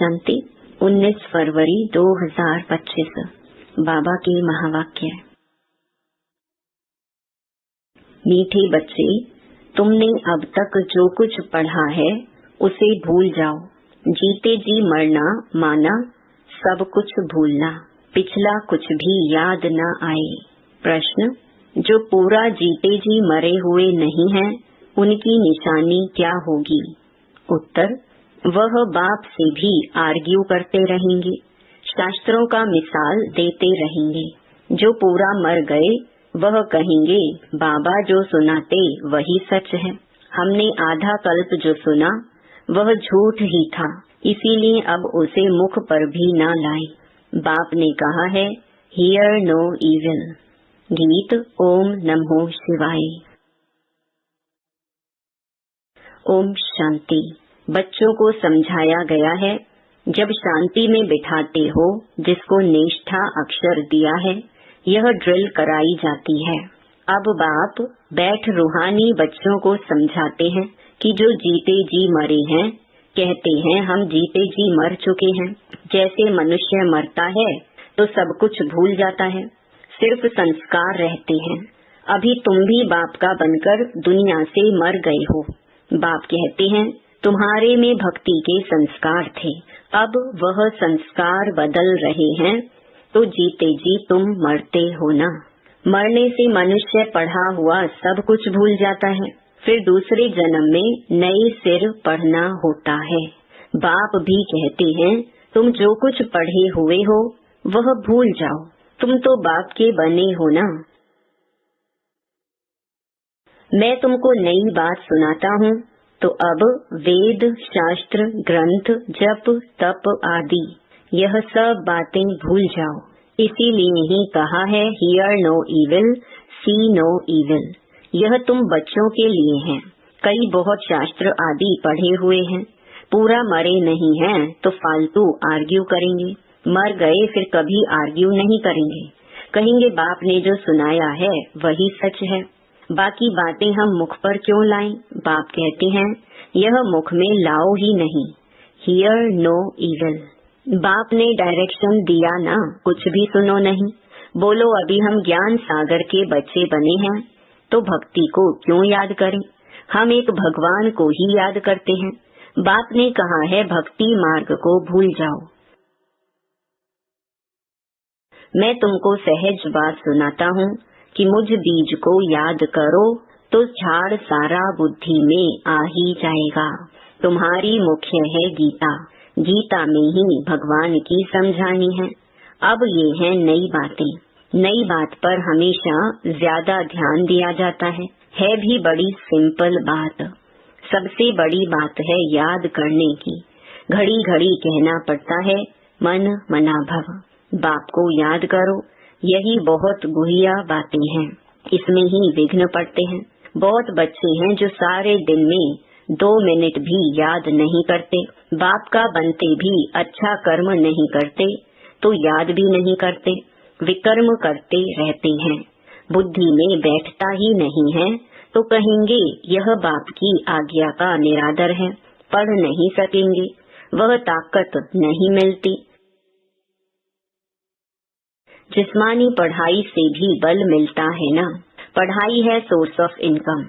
शांति 19 फरवरी 2025। बाबा के महावाक्य। मीठे बच्चे, तुमने अब तक जो कुछ पढ़ा है उसे भूल जाओ। जीते जी मरना माना, सब कुछ भूलना, पिछला कुछ भी याद न आए। प्रश्न: जो पूरा जीते जी मरे हुए नहीं हैं, उनकी निशानी क्या होगी? उत्तर: वह बाप से भी आर्ग्यू करते रहेंगे, शास्त्रों का मिसाल देते रहेंगे। जो पूरा मर गए वह कहेंगे, बाबा जो सुनाते वही सच है, हमने आधा कल्प जो सुना वह झूठ ही था, इसीलिए अब उसे मुख पर भी न लाए। बाप ने कहा है, हियर नो इविल। गीत ओम नमो शिवाय। ओम शांति। बच्चों को समझाया गया है, जब शांति में बिठाते हो जिसको निष्ठा अक्षर दिया है, यह ड्रिल कराई जाती है। अब बाप बैठ रूहानी बच्चों को समझाते हैं कि जो जीते जी मरे हैं, कहते हैं हम जीते जी मर चुके हैं। जैसे मनुष्य मरता है तो सब कुछ भूल जाता है, सिर्फ संस्कार रहते हैं। अभी तुम भी बाप का बनकर दुनिया से मर गए हो। बाप कहते हैं, तुम्हारे में भक्ति के संस्कार थे, अब वह संस्कार बदल रहे हैं, तो जीते जी तुम मरते हो ना। मरने से मनुष्य पढ़ा हुआ सब कुछ भूल जाता है, फिर दूसरे जन्म में नए सिर पढ़ना होता है। बाप भी कहते हैं, तुम जो कुछ पढ़े हुए हो वह भूल जाओ, तुम तो बाप के बने हो ना। मैं तुमको नई बात सुनाता हूँ, तो अब वेद, शास्त्र, ग्रंथ, जप, तप आदि यह सब बातें भूल जाओ। इसीलिए ही कहा है, hear no evil, see no evil. यह तुम बच्चों के लिए है। कई बहुत शास्त्र आदि पढ़े हुए हैं, पूरा मरे नहीं हैं तो फालतू आर्ग्यू करेंगे। मर गए फिर कभी आर्ग्यू नहीं करेंगे, कहेंगे बाप ने जो सुनाया है वही सच है, बाकी बातें हम मुख पर क्यों लाएं? बाप कहते हैं, यह मुख में लाओ ही नहीं। Hear no evil. बाप ने डायरेक्शन दिया ना, कुछ भी सुनो नहीं। बोलो अभी हम ज्ञान सागर के बच्चे बने हैं, तो भक्ति को क्यों याद करें? हम एक भगवान को ही याद करते हैं। बाप ने कहा है, भक्ति मार्ग को भूल जाओ। मैं तुमको सहज बात सुनाता हूँ कि मुझ बीज को याद करो तो झाड़ सारा बुद्धि में आ ही जाएगा। तुम्हारी मुख्य है गीता, गीता में ही भगवान की समझानी है। अब ये है नई बातें। नई बात पर हमेशा ज्यादा ध्यान दिया जाता है भी बड़ी सिंपल बात। सबसे बड़ी बात है याद करने की। घड़ी घड़ी कहना पड़ता है, मन मना भव। बाप को याद करो, यही बहुत गुहिया बातें हैं, इसमें ही विघ्न पड़ते हैं। बहुत बच्चे हैं जो सारे दिन में 2 मिनट भी याद नहीं करते, बाप का बनते भी अच्छा कर्म नहीं करते तो याद भी नहीं करते, विकर्म करते रहते हैं। बुद्धि में बैठता ही नहीं है तो कहेंगे यह बाप की आज्ञा का निरादर है, पढ़ नहीं सकेंगे, वह ताकत नहीं मिलती। जिस्मानी पढ़ाई से भी बल मिलता है ना। पढ़ाई है सोर्स ऑफ इनकम।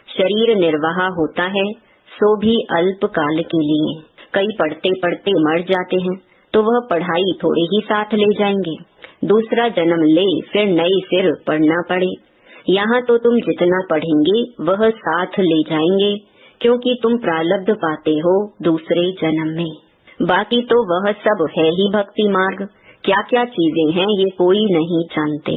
शरीर निर्वाह होता है, सो भी अल्प काल के लिए। कई पढ़ते पढ़ते मर जाते हैं तो वह पढ़ाई थोड़े ही साथ ले जाएंगे, दूसरा जन्म ले फिर नए सिर पढ़ना पड़े। यहाँ तो तुम जितना पढ़ेंगे वह साथ ले जाएंगे, क्योंकि तुम प्रारब्ध पाते हो दूसरे जन्म में। बाकी तो वह सब है ही भक्ति मार्ग। क्या क्या चीजें हैं ये कोई नहीं जानते।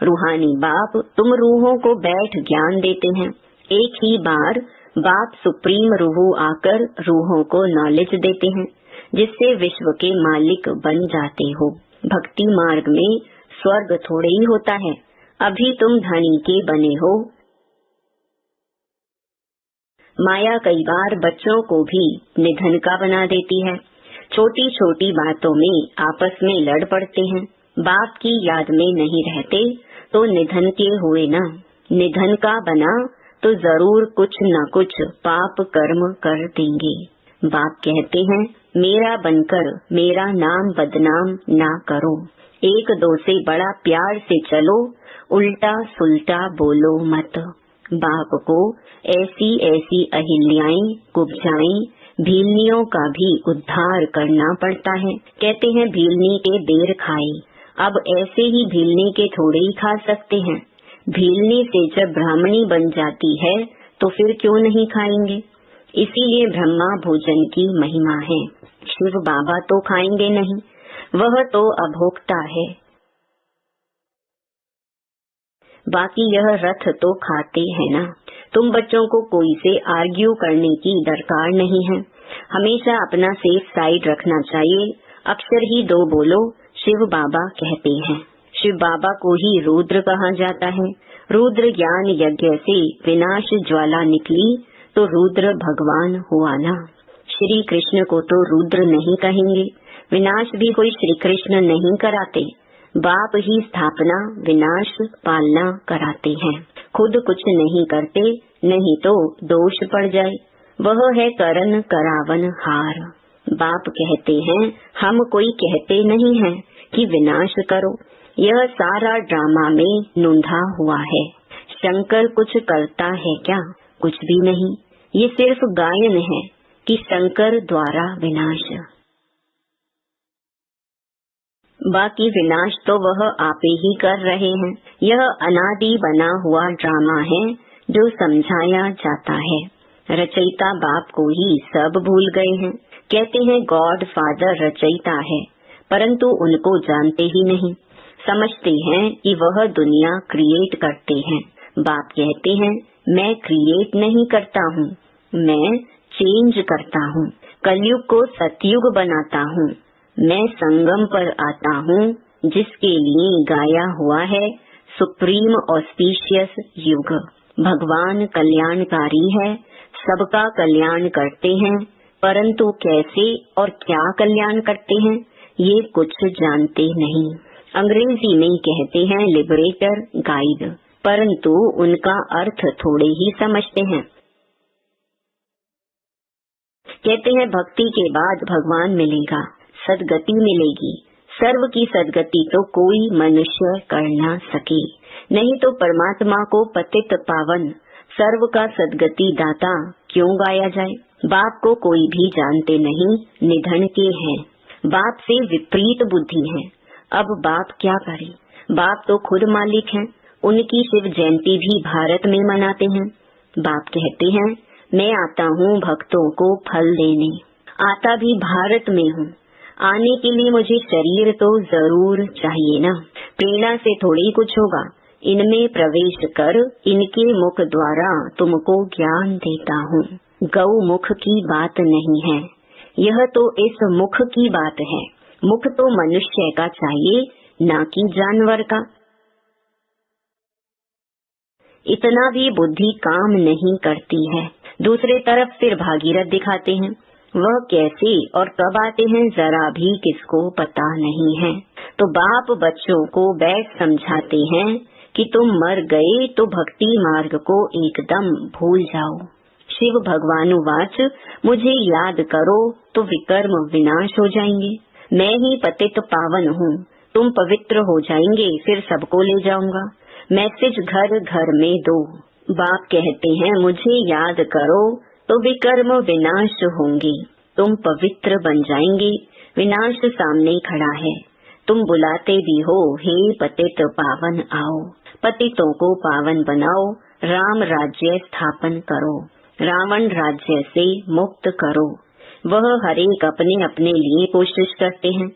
रूहानी बाप तुम रूहों को बैठ ज्ञान देते हैं। एक ही बार बाप सुप्रीम रूह आकर रूहों को नॉलेज देते हैं, जिससे विश्व के मालिक बन जाते हो। भक्ति मार्ग में स्वर्ग थोड़े ही होता है, अभी तुम धनी के बने हो। माया कई बार बच्चों को भी निधन का बना देती है। छोटी छोटी बातों में आपस में लड़ पड़ते हैं, बाप की याद में नहीं रहते तो निधन के हुए ना। निधन का बना तो जरूर कुछ न कुछ पाप कर्म कर देंगे। बाप कहते हैं मेरा बनकर मेरा नाम बदनाम ना करो, एक दो से बड़ा प्यार से चलो, उल्टा सुल्टा बोलो मत। बाप को ऐसी ऐसी अहिल्याएं, कुब्जाएं, भीलनियों का भी उद्धार करना पड़ता है। कहते हैं भीलनी के बेर खाए, अब ऐसे ही भीलनी के थोड़े ही खा सकते हैं। भीलनी से जब ब्राह्मणी बन जाती है तो फिर क्यों नहीं खाएंगे। इसीलिए ब्रह्मा भोजन की महिमा है। शिव बाबा तो खाएंगे नहीं, वह तो अभोक्ता है। बाकी यह रथ तो खाते हैं ना। तुम बच्चों को कोई से आर्ग्यू करने की दरकार नहीं है, हमेशा अपना सेफ साइड रखना चाहिए। अक्षर ही दो बोलो, शिव बाबा कहते हैं। शिव बाबा को ही रुद्र कहा जाता है। रुद्र ज्ञान यज्ञ से विनाश ज्वाला निकली तो रुद्र भगवान हुआ ना। श्री कृष्ण को तो रुद्र नहीं कहेंगे, विनाश भी कोई श्री कृष्ण नहीं कराते। बाप ही स्थापना विनाश पालना कराते हैं, खुद कुछ नहीं करते, नहीं तो दोष पड़ जाए। वह है करन करावन हार। बाप कहते हैं हम कोई कहते नहीं हैं कि विनाश करो, यह सारा ड्रामा में नूंधा हुआ है। शंकर कुछ करता है क्या? कुछ भी नहीं, ये सिर्फ गायन है कि शंकर द्वारा विनाश। बाकी विनाश तो वह आपे ही कर रहे हैं। यह अनादि बना हुआ ड्रामा है जो समझाया जाता है। रचयिता बाप को ही सब भूल गए हैं। कहते हैं गॉड फादर रचयिता है, परंतु उनको जानते ही नहीं। समझते हैं कि वह दुनिया क्रिएट करते हैं। बाप कहते हैं मैं क्रिएट नहीं करता हूँ, मैं चेंज करता हूँ। कलयुग को सतयुग बनाता हूँ। मैं संगम पर आता हूँ, जिसके लिए गाया हुआ है सुप्रीम ऑस्पिशियस युग। भगवान कल्याणकारी है, सबका कल्याण करते हैं, परंतु कैसे और क्या कल्याण करते हैं ये कुछ जानते नहीं। अंग्रेजी में कहते हैं लिबरेटर गाइड, परंतु उनका अर्थ थोड़े ही समझते हैं। कहते हैं भक्ति के बाद भगवान मिलेगा, सदगति मिलेगी। सर्व की सदगति तो कोई मनुष्य कर ना सके, नहीं तो परमात्मा को पतित पावन सर्व का सदगति दाता क्यों गाया जाए। बाप को कोई भी जानते नहीं, निधन के हैं। बाप से विपरीत बुद्धि है। अब बाप क्या करे? बाप तो खुद मालिक हैं। उनकी शिव जयंती भी भारत में मनाते हैं। बाप कहते हैं मैं आता हूँ भक्तों को फल देने, आता भी भारत में हूँ। आने के लिए मुझे शरीर तो जरूर चाहिए ना, प्रेरणा से थोड़ी कुछ होगा। इनमें प्रवेश कर इनके मुख द्वारा तुमको ज्ञान देता हूँ। गौ मुख की बात नहीं है, यह तो इस मुख की बात है। मुख तो मनुष्य का चाहिए, ना कि जानवर का। इतना भी बुद्धि काम नहीं करती है। दूसरे तरफ फिर भागीरथ दिखाते हैं, वह कैसे और कब आते हैं जरा भी किसको पता नहीं है। तो बाप बच्चों को बैठ समझाते हैं कि तुम मर गए तो भक्ति मार्ग को एकदम भूल जाओ। शिव भगवानुवाच मुझे याद करो तो विकर्म विनाश हो जाएंगे। मैं ही पतित पावन हूँ, तुम पवित्र हो जाएंगे, फिर सबको ले जाऊंगा। मैसेज घर घर में दो। बाप कहते हैं मुझे याद करो तो विकर्म विनाश होंगे, तुम पवित्र बन जाएंगे। विनाश सामने खड़ा है, तुम बुलाते भी हो हे पतित पावन आओ। पतितों को पावन बनाओ, राम राज्य स्थापन करो, रावण राज्य से मुक्त करो। वह हरेक अपने अपने लिए कोशिश करते हैं।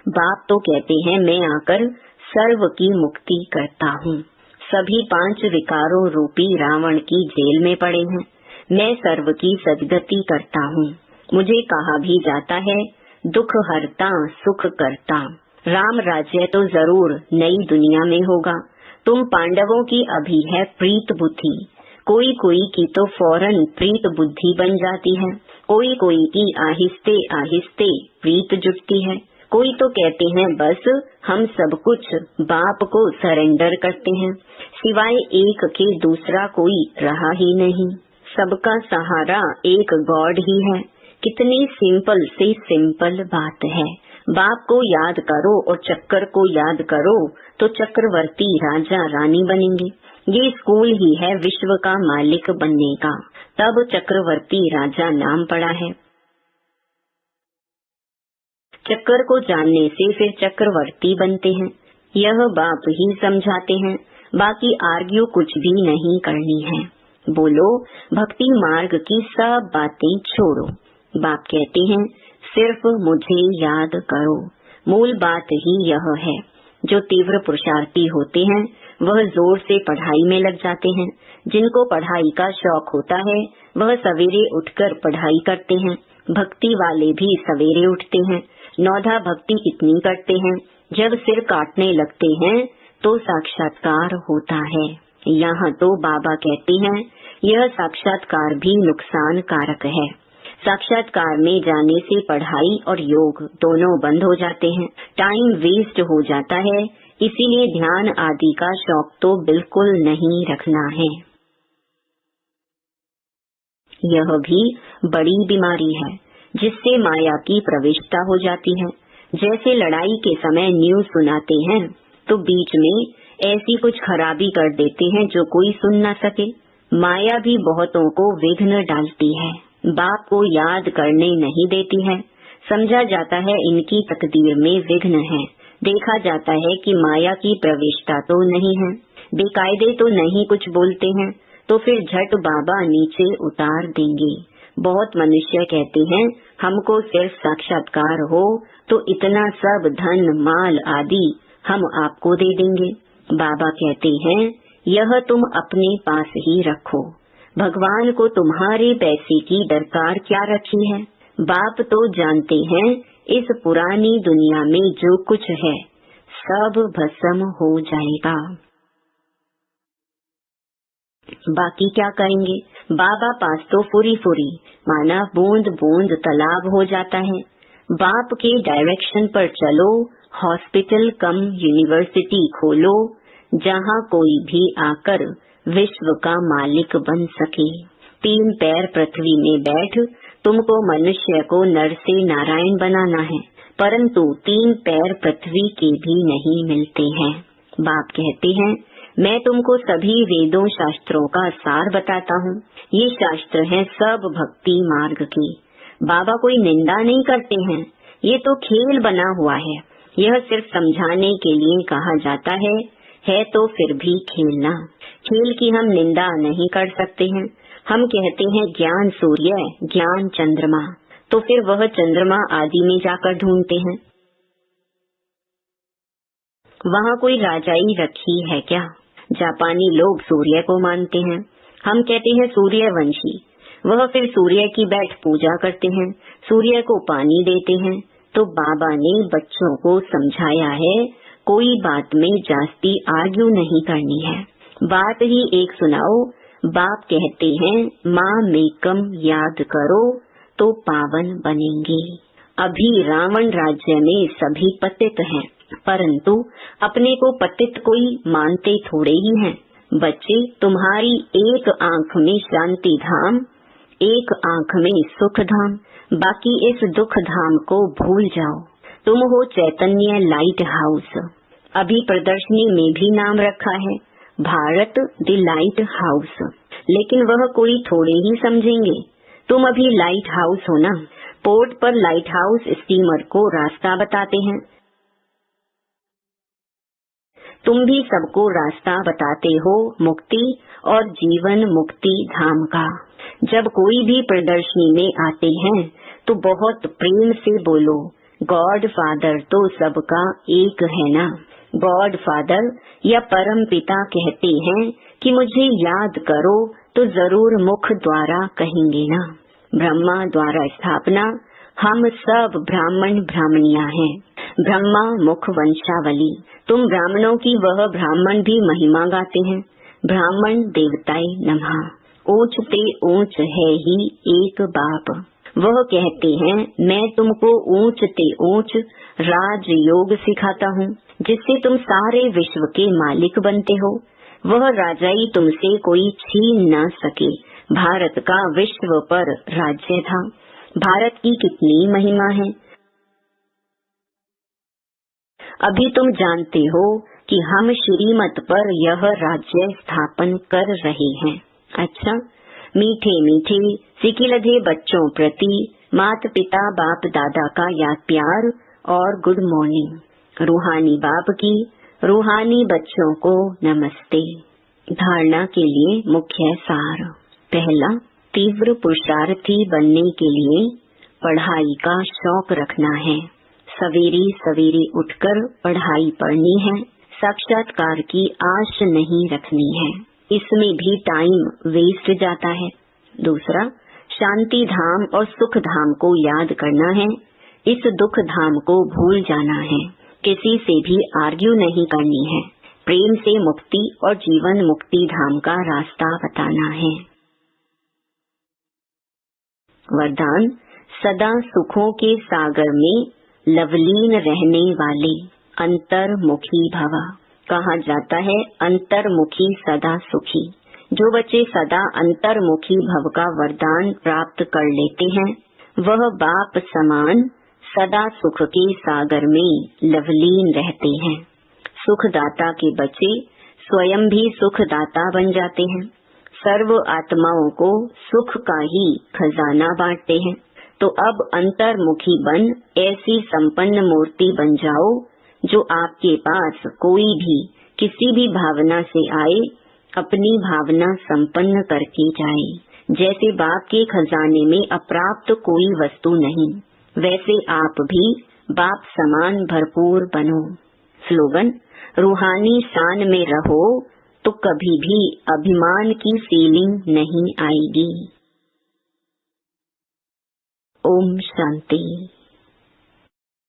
बाप तो कहते हैं मैं आकर सर्व की मुक्ति करता हूँ। सभी 5 विकारों रूपी रावण की जेल में पड़े हैं, मैं सर्व की सदगति करता हूँ। मुझे कहा भी जाता है दुख हरता सुख करता। राम राज्य तो जरूर नई दुनिया में होगा। तुम पांडवों की अभी है प्रीत बुद्धि, कोई कोई की तो फौरन प्रीत बुद्धि बन जाती है, कोई कोई की आहिस्ते आहिस्ते प्रीत जुटती है। कोई तो कहते हैं बस हम सब कुछ बाप को सरेंडर करते हैं, सिवाय एक के दूसरा कोई रहा ही नहीं। सबका सहारा एक गॉड ही है। कितनी सिंपल से सिंपल बात है। बाप को याद करो और चक्कर को याद करो तो चक्रवर्ती राजा रानी बनेंगे। ये स्कूल ही है विश्व का मालिक बनने का, तब चक्रवर्ती राजा नाम पड़ा है। चक्कर को जानने से फिर चक्रवर्ती बनते हैं। यह बाप ही समझाते हैं, बाकी आर्ग्यू कुछ भी नहीं करनी है। बोलो भक्ति मार्ग की सब बातें छोड़ो। बाप कहते हैं सिर्फ मुझे याद करो। मूल बात ही यह है। जो तीव्र पुरुषार्थी होते हैं वह जोर से पढ़ाई में लग जाते हैं। जिनको पढ़ाई का शौक होता है वह सवेरे उठकर पढ़ाई करते हैं। भक्ति वाले भी सवेरे उठते हैं। नौधा भक्ति इतनी करते हैं, जब सिर काटने लगते हैं तो साक्षात्कार होता है। यहाँ तो बाबा कहते हैं यह साक्षात्कार भी नुकसान कारक है। साक्षात्कार में जाने से पढ़ाई और योग दोनों बंद हो जाते हैं, टाइम वेस्ट हो जाता है। इसीलिए ध्यान आदि का शौक तो बिल्कुल नहीं रखना है। यह भी बड़ी बीमारी है जिससे माया की प्रविष्टता हो जाती है। जैसे लड़ाई के समय न्यूज सुनाते हैं तो बीच में ऐसी कुछ खराबी कर देते हैं जो कोई सुन न सके। माया भी बहुतों को विघ्न डालती है, बाप को याद करने नहीं देती है। समझा जाता है इनकी तकदीर में विघ्न है। देखा जाता है कि माया की प्रविष्टता तो नहीं है, बेकायदे तो नहीं कुछ बोलते हैं, तो फिर झट बाबा नीचे उतार देंगे। बहुत मनुष्य कहते हैं हमको सिर्फ साक्षात्कार हो तो इतना सब धन माल आदि हम आपको दे देंगे। बाबा कहते हैं यह तुम अपने पास ही रखो। भगवान को तुम्हारे पैसे की दरकार क्या रखी है। बाप तो जानते हैं इस पुरानी दुनिया में जो कुछ है सब भस्म हो जाएगा। बाकी क्या करेंगे। बाबा पास तो फुरी फुरी माना बूंद बूंद तालाब हो जाता है। बाप के डायरेक्शन पर चलो, हॉस्पिटल कम यूनिवर्सिटी खोलो, जहाँ कोई भी आकर विश्व का मालिक बन सके। 3 पैर पृथ्वी में बैठ तुमको मनुष्य को नर से नारायण बनाना है, परंतु 3 पैर पृथ्वी के भी नहीं मिलते हैं। बाप कहते हैं मैं तुमको सभी वेदों शास्त्रों का सार बताता हूँ। ये शास्त्र हैं सब भक्ति मार्ग के। बाबा कोई निंदा नहीं करते हैं, ये तो खेल बना हुआ है। यह सिर्फ समझाने के लिए कहा जाता है तो फिर भी खेलना। खेल की हम निंदा नहीं कर सकते हैं। हम कहते हैं ज्ञान सूर्य ज्ञान चंद्रमा, तो फिर वह चंद्रमा आदि में जाकर ढूंढते हैं। वहाँ कोई राजाई रखी है क्या। जापानी लोग सूर्य को मानते हैं, हम कहते हैं सूर्यवंशी। वह फिर सूर्य की बैठ पूजा करते हैं, सूर्य को पानी देते हैं। तो बाबा ने बच्चों को समझाया है कोई बात में जास्ती आर्ग्यू नहीं करनी है, बात ही एक सुनाओ। बाप कहते हैं माँ मेकम याद करो तो पावन बनेंगे। अभी रावण राज्य में सभी पतित हैं, परंतु अपने को पतित कोई मानते थोड़े ही हैं। बच्चे तुम्हारी एक आंख में शांति धाम, एक आंख में सुख धाम, बाकी इस दुख धाम को भूल जाओ। तुम हो चैतन्य लाइट हाउस। अभी प्रदर्शनी में भी नाम रखा है भारत द लाइट हाउस, लेकिन वह कोई थोड़े ही समझेंगे। तुम अभी लाइट हाउस हो ना। पोर्ट पर लाइट हाउस स्टीमर को रास्ता बताते हैं। तुम भी सबको रास्ता बताते हो मुक्ति और जीवन मुक्ति धाम का। जब कोई भी प्रदर्शनी में आते हैं तो बहुत प्रेम से बोलो गॉड फादर तो सबका एक है ना। गॉड फादर या परम पिता कहते हैं कि मुझे याद करो तो जरूर मुख द्वारा कहेंगे ना। ब्रह्मा द्वारा स्थापना, हम सब ब्राह्मण ब्राह्मणियां हैं। ब्रह्मा मुख वंशावली। तुम ब्राह्मणों की वह ब्राह्मण भी महिमा गाते हैं। ब्राह्मण देवताए नमः। ऊंच ते ऊंच है ही एक बाप। वह कहते हैं मैं तुमको ऊंच ते ऊंच राज योग सिखाता हूँ, जिससे तुम सारे विश्व के मालिक बनते हो। वह राजाई तुमसे कोई छीन न सके, भारत का विश्व पर राज्य था। भारत की कितनी महिमा है। अभी तुम जानते हो कि हम श्रीमत पर यह राज्य स्थापन कर रहे हैं। अच्छा, मीठे मीठे सिकिलधे बच्चों प्रति माता पिता बाप दादा का याद प्यार और गुड मॉर्निंग। रूहानी बाप की रूहानी बच्चों को नमस्ते। धारणा के लिए मुख्य सार। पहला, तीव्र पुरुषार्थी बनने के लिए पढ़ाई का शौक रखना है। सवेरे सवेरे उठकर पढ़ाई पढ़नी है। साक्षात्कार की आश नहीं रखनी है, इसमें भी टाइम वेस्ट जाता है। दूसरा, शांति धाम और सुख धाम को याद करना है। इस दुख धाम को भूल जाना है। किसी से भी आर्ग्यू नहीं करनी है। प्रेम से मुक्ति और जीवन मुक्ति धाम का रास्ता बताना है। वरदान, सदा सुखों के सागर में लवलीन रहने वाले अंतर्मुखी भव। कहा जाता है अंतर्मुखी सदा सुखी। जो बच्चे सदा अंतर्मुखी भव का वरदान प्राप्त कर लेते हैं, वह बाप समान सदा सुख के सागर में लवलीन रहते हैं। सुखदाता के बच्चे स्वयं भी सुखदाता बन जाते हैं। सर्व आत्माओं को सुख का ही खजाना बांटते हैं। तो अब अंतर्मुखी बन ऐसी संपन्न मूर्ति बन जाओ जो आपके पास कोई भी किसी भी भावना से आए, अपनी भावना संपन्न करके जाए। जैसे बाप के खजाने में अप्राप्त कोई वस्तु नहीं, वैसे आप भी बाप समान भरपूर बनो। स्लोगन, रूहानी शान में रहो तो कभी भी अभिमान की फीलिंग नहीं आएगी। ओम शांति।